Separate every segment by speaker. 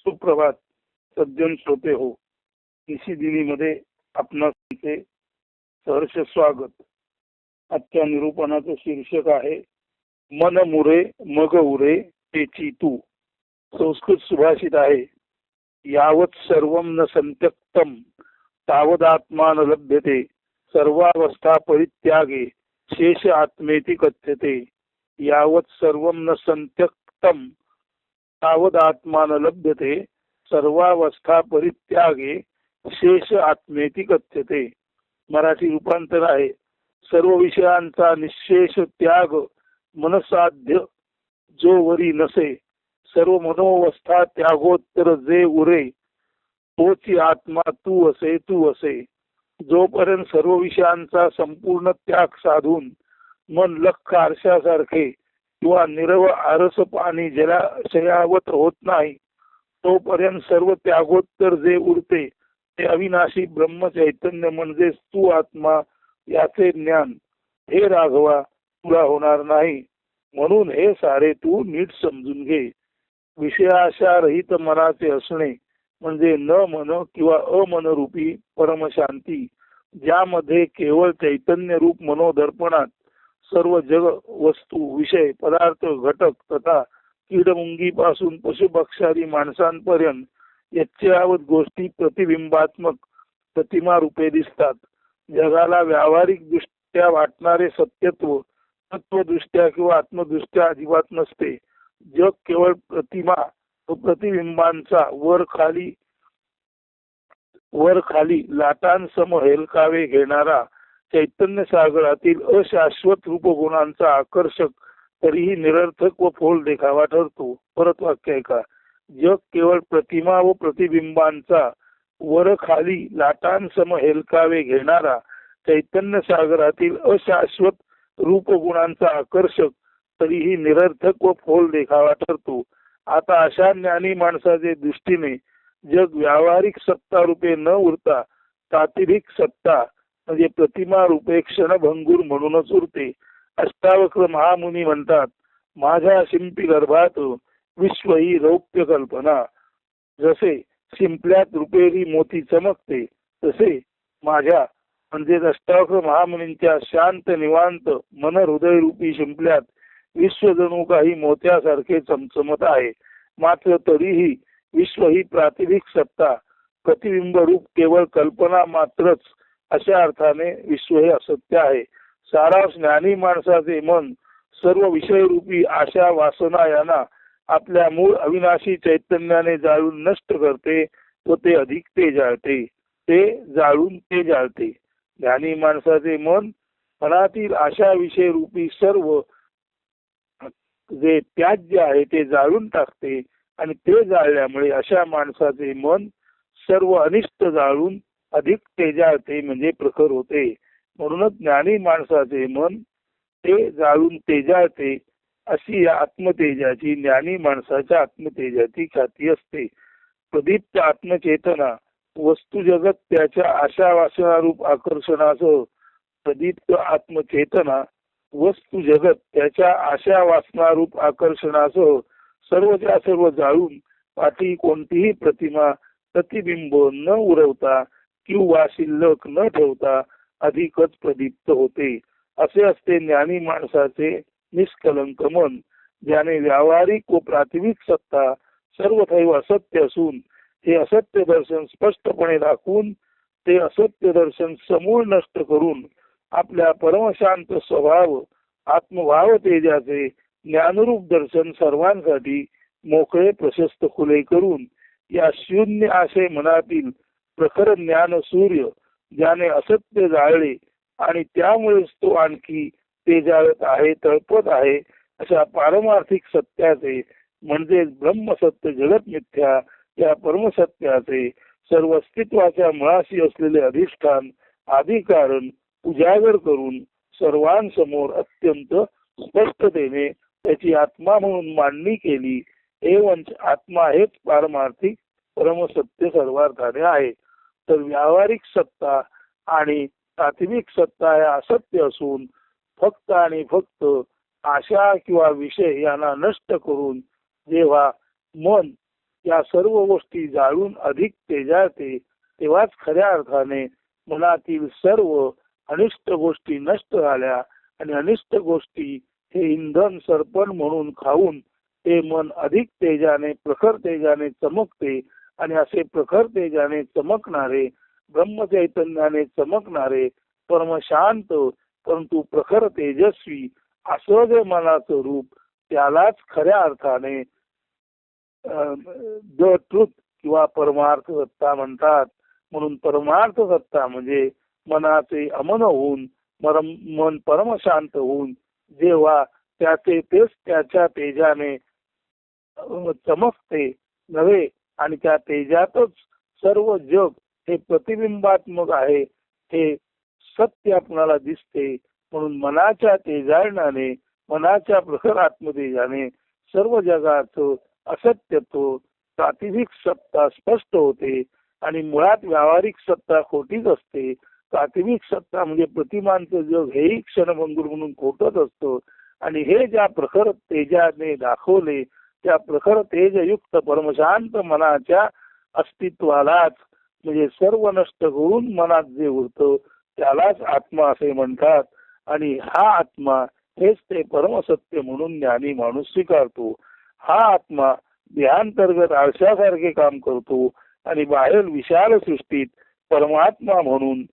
Speaker 1: सुप्रभात सज्जन श्रोते हो. निशिदिनीमध्ये आपणाचे सहर्ष स्वागत. आजच्या निरूपणाचं शीर्षक आहे मन मुरे मग उरे तेची तू. संस्कृत सुभाषित आहे, यावत सर्वं न संत्यक्तम तावदात्मान लभ्यते सर्वावस्था परित्यागे शेष आत्मेति कथ्यते. यावत सर्वं न संत्यक्तम तावदात्मान लभ्यते सर्वावस्था परित्यागे शेष आत्मेति कथ्यते. मराठी रूपांतर आहे, सर्व विषयांचा निशेष त्याग मनसाध्य जो वरी नसे सर्व मनोवस्था त्यागोत्तर जे उरे तोची आत्मा तू असे तू असे. जोपर्यंत सर्व विषयांचा संपूर्ण त्याग साधून मन लख आरशासारखे किंवा निरव आरस पाणी जलाशयावत होत नाही तोपर्यंत सर्व त्यागोत्तर जे उरते ते अविनाशी ब्रह्म चैतन्य म्हणजेच तू आत्मा याचे ज्ञान हे राघवा तुला होणार नाही. म्हणून हे सारे तू नीट समजून घे. विषयाशारहित मनाचे असणे म्हणजे न मन किंवा अमनरूपी परमशांती, ज्यामध्ये केवळ चैतन्य रूप मनोदर्पणात सर्व जग वस्तू विषय पदार्थ घटक तथा कीडमुंगी पासून पशुपक्षादी माणसांपर्यंत यच्चयावत गोष्टी प्रतिबिंबात्मक प्रतिमा रूपे दिसतात. जगाला व्यावहारिक दृष्ट्या वाटणारे सत्यत्व तत्वदृष्ट्या किंवा आत्मदृष्ट्या अजिबात नसते. जग केवळ प्रतिमा व प्रतिबिंबांचा वर खाली लाटांसम हेलकावे घेणारा चैतन्य सागरातील अशाश्वत रूपगुणांचा आकर्षक तरीही निरर्थक व फोल देखावा ठरतो. परत वाक्य ऐका, जग केवळ प्रतिमा व प्रतिबिंबांचा वर खाली लाटांसम हेलकावे घेणारा चैतन्य सागरातील अशाश्वत रूपगुणांचा आकर्षक तरीही निरर्थक व फोल देखावा ठरतो. आता अशा ज्ञानी माणसाचे दृष्टीने जग व्यावहारिक सत्ता रूपे न उरता तात्विक सत्ता म्हणजे प्रतिमा रूपे क्षणभंगूर म्हणूनच उरते. अष्टावक्र महामुनी म्हणतात, माझ्या शिंपी गर्भात विश्व ही रौप्य कल्पना. जसे शिंपल्यात रुपेरी मोती चमकते तसे माझ्या म्हणजे अष्टावक्र महामुनींच्या शांत निवांत मन हृदय रूपी शिंपल्यात विश्व जणू काही मोत्यासारखे चमचमत आहे. मात्र तरीही विश्व ही प्रातिभिक सत्ता प्रतिबिंब रूप केवळ कल्पना मात्रच. अशा अर्थाने विश्व हे असत्य आहे. सारांश, ज्ञानी माणसाचे मन सर्व विषय रूपी आशा वासना यांना आपल्या मूळ अविनाशी चैतन्याने जाळून नष्ट करते व ते अधिक ते जाळते. ते जाळून ते जाळते. ज्ञानी माणसाचे मन मनातील आशा विषय रूपी सर्व जे त्याज्य आहे ते जाळून टाकते आणि ते जाळल्यामुळे अशा माणसाचे मन सर्व अनिष्ट जाळून अधिक तेजाळते म्हणजे प्रखर होते. म्हणूनच ज्ञानी माणसाचे मन ते जाळून तेजाळते अशी या आत्मतेजाची ज्ञानी माणसाच्या आत्मतेजाची ख्याती असते. प्रदीप्त आत्मचेतना वस्तू जगत त्याच्या आशा वासनारूप आकर्षणासह प्रदीप्त आत्मचेतना वस्तू जगत त्याच्या आशा वासनारूप आकर्षणासह सर्वच्या सर्व जाळून पाठी कोणतीही प्रतिमा प्रतिबिंब न उरवता किंवा शिल्लक न ठेवता अधिकच प्रदीप्त होते. असे असते ज्ञानी माणसाचे निष्कलंक मन, ज्याने व्यावहारिक व प्रातिभिक सत्ता सर्वथैव असत्य असून हे असत्य दर्शन स्पष्टपणे दाखवून ते असत्य दर्शन समूळ नष्ट करून आपल्या परमशांत स्वभाव आत्मभाव तेजाचे ज्ञानरूप दर्शन सर्वांसाठी मोकळे प्रशस्त खुले करून या शून्य आशय मनातील प्रखर ज्ञान सूर्य ज्याने असत्य जाळले आणि त्यामुळेच तो आणखी तेजाळत आहे तळपत आहे अशा पारमार्थिक सत्याचे म्हणजे ब्रह्मसत्य जगत मिथ्या या परमसत्याचे सर्व अस्तित्वाच्या मुळाशी असलेले अधिष्ठान आदी कारण उजागर करून सर्वांसमोर अत्यंत स्पष्टतेने त्याची आत्मा म्हणून मांडणी केली. एवंच आत्मा हेच पारमार्थिक परमसत्य सर्वार्थाने आहे. तर व्यावहारिक सत्ता आणि तात्विक सत्ता हे असत्य असून फक्त आणि फक्त आशा किंवा विषय यांना नष्ट करून जेव्हा मन या सर्व गोष्टी जाळून अधिक तेजाळते, तेव्हाच खऱ्या अर्थाने मनातील सर्व अनिष्ट गोष्टी नष्ट झाल्या आणि अनिष्ट गोष्टी हे इंधन सरपण म्हणून खाऊन ते मन अधिक तेजाने प्रखर तेजाने चमकते आणि असे प्रखर तेजाने चमकणारे ब्रह्मचैतन्याने चमकणारे परमशांत परंतु प्रखर तेजस्वी असं जे मनाचं रूप त्यालाच खऱ्या अर्थाने द ट्रुथ किंवा परमार्थ सत्ता म्हणतात. म्हणून परमार्थ सत्ता म्हणजे मनाचे अमन होऊन मन परमशांत होऊन जेव्हा त्याचे तेच त्याच्या तेजाने चमकते नव्हे आणि त्या तेजातच सर्व जग हे प्रतिबिंबात्मक आहे हे सत्य आपणाला दिसते. म्हणून मनाच्या तेजाळणाने मनाच्या प्रखर आत्मतेजाने सर्व जगाचं असत्यत्व प्रातिभिक सत्ता स्पष्ट होते आणि मुळात व्यावहारिक सत्ता खोटीच असते. प्रातिभिक सत्ता म्हणजे प्रतिमांचं जग हेही क्षणभंगुर म्हणून खोटच असतं आणि हे ज्या प्रखर तेजाने दाखवले त्या प्रखर तेजयुक्त परमशांत मनाच्या अस्तित्वालाच म्हणजे सर्व नष्ट करून मनात जे उरतं त्यालाच आत्मा असे म्हणतात. आणि हा आत्मा हेच ते परमसत्य म्हणून ज्ञानी माणूस स्वीकारतो. हा आत्मा देहांतर्गत आरशासारखे काम करतो आणि बाहेर विशाल सृष्टीत परमात्मा म्हणून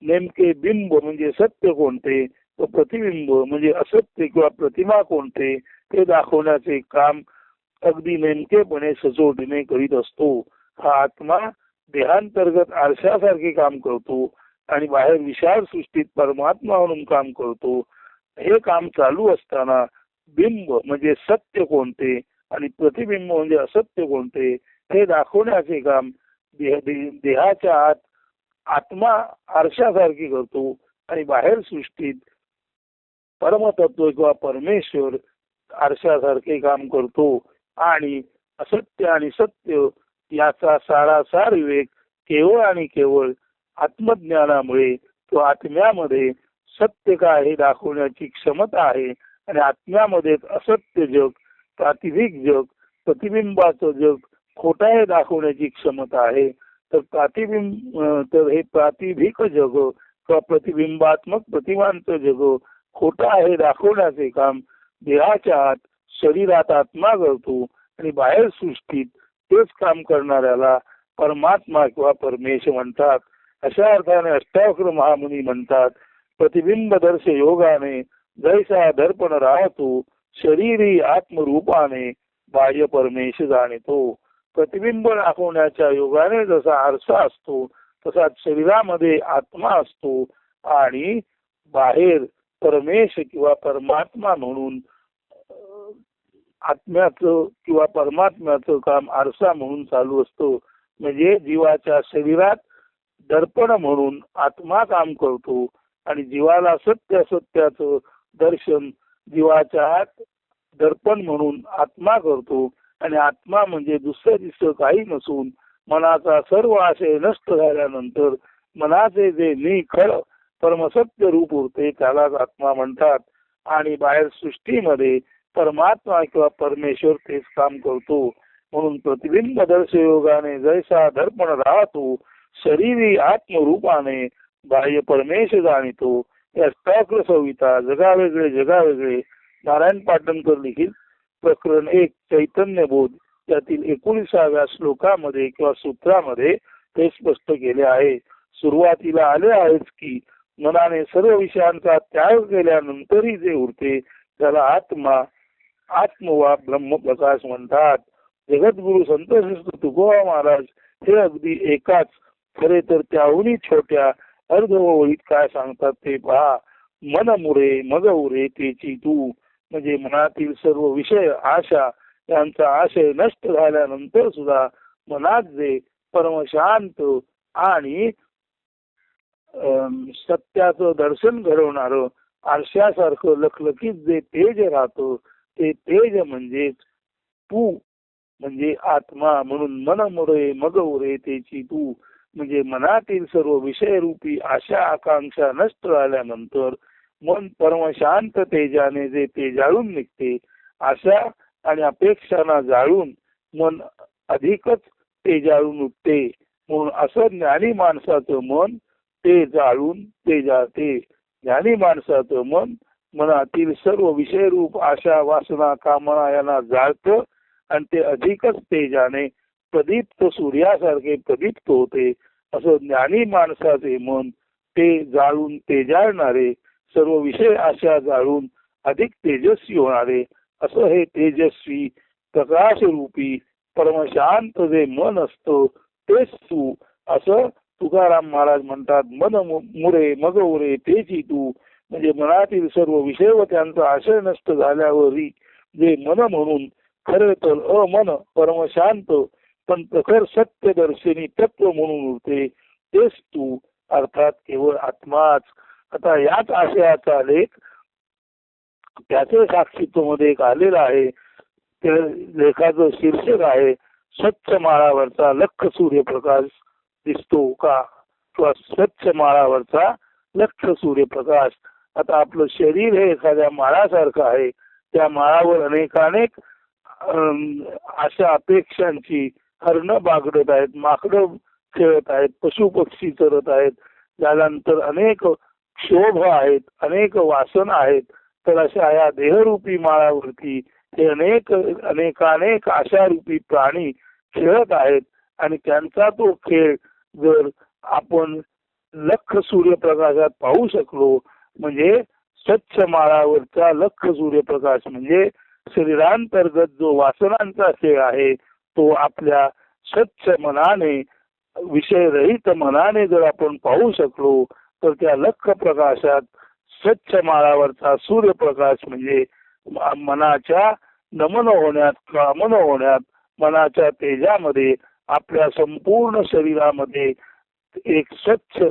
Speaker 1: नेमके बिंब म्हणजे सत्य कोणते व प्रतिबिंब म्हणजे असत्य किंवा प्रतिमा कोणते ते दाखवण्याचे काम अगदी नेमकेपणे सचोटीने करीत असतो. हा आत्मा देहांतर्गत आरशासारखे काम करतो आणि बाहेर विशाल सृष्टीत परमात्मा म्हणून काम करतो. हे काम चालू असताना बिंब म्हणजे सत्य कोणते आणि प्रतिबिंब म्हणजे असत्य कोणते हे दाखवण्याचे काम देहाच्या आत आत्मा आरशासारखी करतो आणि बाहेर सृष्टीत परमतत्व किंवा परमेश्वर आरशासारखे काम करतो. आणि असत्य आणि सत्य याचा सारासार विवेक केवळ आणि केवळ आत्मज्ञानामुळे तो आत्म्यामध्ये सत्य काय हे दाखवण्याची क्षमता आहे आणि आत्म्यामध्ये असत्य जग प्रातिभिक जग प्रतिबिंबाचं जग खोटा हे दाखवण्याची क्षमता आहे. तर हे प्रातिभिक जग किंवा प्रतिबिंबात्मक प्रतिमांचं जग खोटा हे दाखवण्याचे काम देहाच्या आत शरीरात आत्मा करतो आणि बाहेर सृष्टीत तेच काम करणाऱ्याला परमात्मा किंवा परमेश म्हणतात. अशा अर्थाने अष्टावक्र महामुनी म्हणतात प्रतिबिंबदर्श योगाने जैसा दर्पण राहतो शरीरी आत्मरूपाने बाह्य परमेश जाणतो. प्रतिबिंब दाखवण्याच्या योगाने जसा आरसा असतो तसाच शरीरामध्ये आत्मा असतो आणि बाहेर परमेश किंवा परमात्मा म्हणून आत्म्याचं किंवा परमात्म्याचं काम आरसा म्हणून चालू असतो. म्हणजे जीवाच्या शरीरात दर्पण म्हणून आत्मा काम करतो आणि जीवाला सत्य असत्याचं दर्शन जीवाच्या आत दर्पण म्हणून आत्मा करतो आणि आत्मा म्हणजे दुसरं तिसरं काही नसून मनाचा सर्व आशय नष्ट झाल्यानंतर मनाचे जे निखळ परमसत्य रूप उरते त्यालाच आत्मा म्हणतात. आणि बाहेर सृष्टीमध्ये परमात्मा किंवा परमेश्वर तेच काम करतो. म्हणून प्रतिबिंब दर्श योगाने जैसा दर्पण राहतो शरीरी आत्मरूपाने बाह्य परमेश जाणितो. या अष्टावक्र संहिता जगावेगळे नारायण पाटणकर लिखित प्रकरण 1 चैतन्य बोध त्यातील 19व्या श्लोकामध्ये किंवा सूत्रामध्ये ते स्पष्ट केले आहे. सुरुवातीला आले आहेच की मनाने सर्व विषयांचा त्याग केल्यानंतरही जे उरते त्याला आत्म वा ब्रह्मप्रकाश म्हणतात. जगद्गुरु संत श्रेष्ठ तुकोबा महाराज हे अगदी एकाच खरे तर त्याहूनही छोट्या अर्धवळीत काय सांगतात ते पहा. मन मुरे मग उरे तेची तू म्हणजे मनातील सर्व विषय आशा यांचा आशय नष्ट झाल्यानंतर सुद्धा मनात जे परमशांत आणि सत्याचं दर्शन घडवणार आरशासारखं लखलखीत जे तेज राहतं ते तेज म्हणजे तू म्हणजे आत्मा. म्हणून मन मुरे मग उरे तेची तू म्हणजे मनातील सर्व विषयरूपी आशा आकांक्षा नष्ट झाल्यानंतर मन परमशांत तेजाने जे तेजाळून निघते अशा आणि अपेक्षांना जाळून मन अधिकच तेजाळून उठते. म्हणून असं ज्ञानी माणसाचं मन ते जाळून ते जाते. ज्ञानी माणसाचं मन मनातील सर्व विषयरूप आशा वासना कामना यांना जाळतं आणि ते अधिकच तेजाने प्रदीप्त सूर्यासारखे प्रदीप्त होते. असं ज्ञानी माणसाचे मन ते जाळून तेजाळणारे, सर्व विषय आशा जाळून अधिक तेजस्वी होणारे असं हे तेजस्वी प्रकाश रूपी परमशांत जे मन असतं तेच तू. असं तुकाराम महाराज म्हणतात, मन मुरे मग उरे तेची तू. म्हणजे मनातील सर्व विषय व त्यांचा आशय नष्ट झाल्यावरही जे मन म्हणून खरे तर अमन परमशांत पण प्रखर सत्य दर्शनी तत्व म्हणून उरते तेच तू, अर्थात केवळ आत्माच. आता याच आशयाचा लेख त्याचे साक्षीत्व मध्ये एक आलेला आहे. त्या लेखाचं शीर्षक आहे स्वच्छ माळावरचा लख सूर्यप्रकाश दिसतो का, किंवा स्वच्छ माळावरचा लख सूर्यप्रकाश. आता आपलं शरीर हे एखाद्या माळासारखं आहे. त्या माळावर अनेकानेक अशा अपेक्षांची हरणं बागडत आहेत, माकडं खेळत आहेत, पशु पक्षी चरत आहेत, त्यानंतर अनेक क्षोभ आहेत, अनेक वासना आहेत. तर अशा या देहरूपी माळावरती हे अनेकानेक आशारूपी प्राणी खेळत आहेत. आणि त्यांचा तो खेळ जर आपण लख सूर्यप्रकाशात पाहू शकलो, म्हणजे स्वच्छ माळावरचा लख सूर्यप्रकाश म्हणजे शरीरांतर्गत जो वासनांचा खेळ आहे तो आपल्या स्वच्छ मनाने, विषयरहित मनाने जर आपण पाहू शकलो तर त्या लख प्रकाशात स्वच्छ माळावरचा सूर्यप्रकाश म्हणजे मनाच्या नमन होण्यात, कामन होण्यात, मनाच्या तेजामध्ये आपल्या संपूर्ण शरीरामध्ये एक स्वच्छ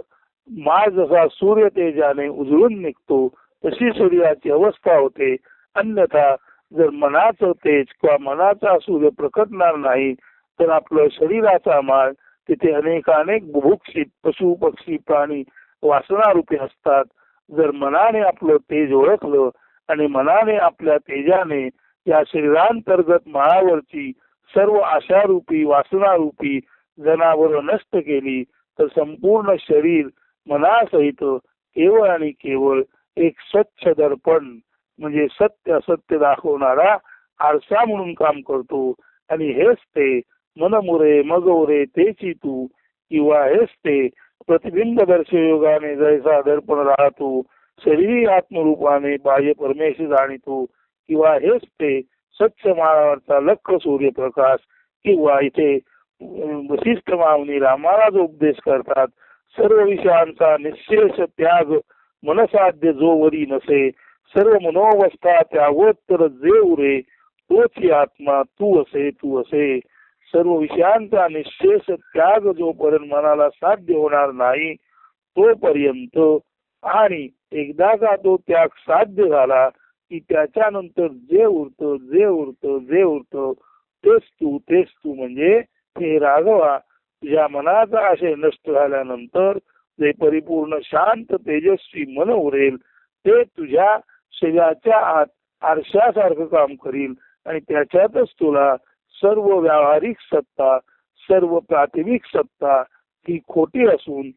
Speaker 1: माळ जसा सूर्य तेजाने उजळून निघतो तशी शरीराची अवस्था होते. अन्यथा जर मनाचं तेज किंवा मनाचा सूर्य प्रकटणार नाही तर आपलं शरीराचा माळ तिथे अनेकानेक बुभुक्षित पशु पक्षी प्राणी वासनारूपी असतात. जर मनाने आपलं तेज ओळखलं आणि मनाने आपल्या तेजाने या शरीरांतर्गत माळावरची सर्व आशारूपी वासनारूपी जनावर नष्ट केली तर संपूर्ण शरीर मनासहित केवळ आणि केवळ एक स्वच्छ दर्पण म्हणजे सत्य असत्य दाखवणारा आरसा म्हणून काम करतो. आणि हेच ते मनमुरे मग उरे तेची तू, किंवा हेच ते प्रतिबिंब दर्शयोगाने जैसा दर्पण राहतो शरीरी आत्मरूपाने बाह्य परमेश जाणितो, किंवा हेच ते स्वच्छ माळावरचा लख सूर्यप्रकाश. किंवा इथे वशिष्ठ माऊली रामाला जो उपदेश करतात, सर्व विषयांचा निशेष त्याग मनसाध्य जो वरी नसे, सर्व मनोवस्था त्यागोत्तर जे उरे तोची आत्मा तू असे तू असे. सर्व विषयांचा निशेष त्याग जोपर्यंत मनाला साध्य होणार नाही तोपर्यंत, आणि एकदा का तो त्याग साध्य झाला की त्याच्यानंतर जे उरतं जे उरतं जे उरतं तेच तू म्हणजे हे राघवा, तुझ्या मनाचा आशय नष्ट झाल्यानंतर जे परिपूर्ण शांत तेजस्वी मन उरेल ते तुझ्या शरीराच्या आत आरशासारखं काम करील. आणि त्याच्यातच तुला सर्व व्यावहारिक सत्ता, सर्व प्राथमिक सत्ता ही खोटी असून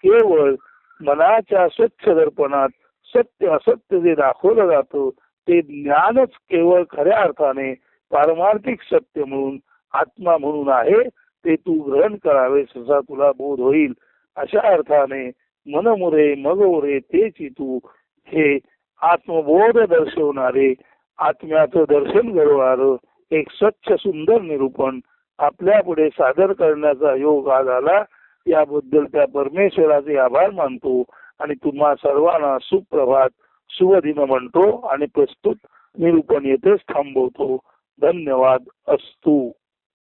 Speaker 1: केवळ मनाच्या स्वच्छ दर्पणात सत्य असत्य जे दाखवलं जातं ते ज्ञानच केवळ खऱ्या अर्थाने पारमार्थिक सत्य म्हणून आत्मा म्हणून आहे ते तू ग्रहण करावेस असा तुला बोध होईल. अशा अर्थाने मनमुरे मग उरे तेची तू हे आत्मबोध दर्शवणारे, आत्म्याचं दर्शन घडवणारं एक स्वच्छ सुंदर निरूपण आपल्या पुढे सादर करण्याचा योग आज आला. याबद्दल त्या परमेश्वराचे आभार मानतो आणि तुम्हा सर्वांना सुप्रभात शुभ दिन म्हणतो आणि प्रस्तुत निरूपण येथेच थांबवतो. धन्यवाद अस्तु.